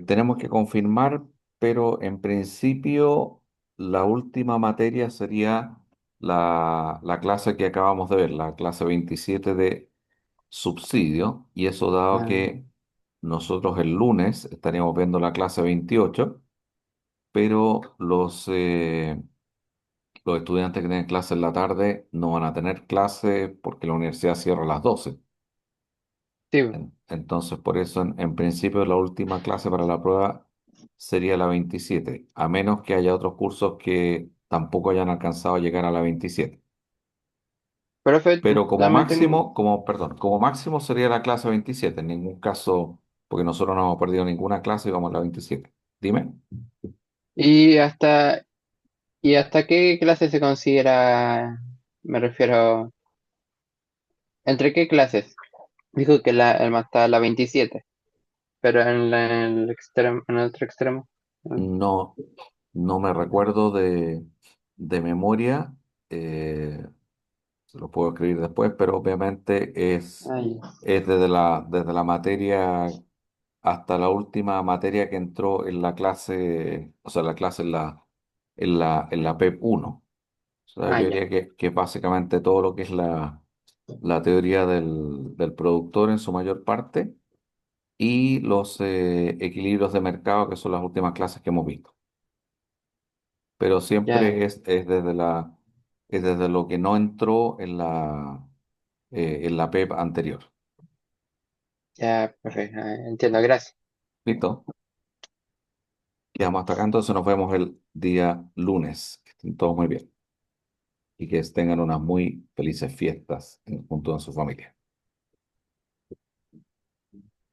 Tenemos que confirmar, pero en principio la última materia sería la clase que acabamos de ver, la clase 27 de subsidio, y eso dado Ah, que nosotros el lunes estaríamos viendo la clase 28, pero los estudiantes que tienen clase en la tarde no van a tener clase porque la universidad cierra a las 12. Sí, Entonces, por eso, en principio, la última clase para la prueba sería la 27, a menos que haya otros cursos que tampoco hayan alcanzado a llegar a la 27. profe, Pero como también tengo. máximo, perdón, como máximo sería la clase 27, en ningún caso, porque nosotros no hemos perdido ninguna clase y vamos a la 27. Dime. ¿Y hasta qué clase se considera, me refiero, entre qué clases? Dijo que hasta la 27, pero el extremo, en el otro extremo. No, no me recuerdo de memoria, eh, se lo puedo escribir después, pero obviamente Ay, es desde la materia hasta la última materia que entró en la clase, o sea, la clase en la PEP 1. O sea, yo ya, diría que básicamente todo lo que es la teoría del productor en su mayor parte y los equilibrios de mercado, que son las últimas clases que hemos visto. Pero ya, siempre es desde lo que no entró en la PEP anterior. ya, profe, entiendo, gracias. ¿Listo? Quedamos hasta acá, entonces nos vemos el día lunes. Que estén todos muy bien y que tengan unas muy felices fiestas junto con su familia.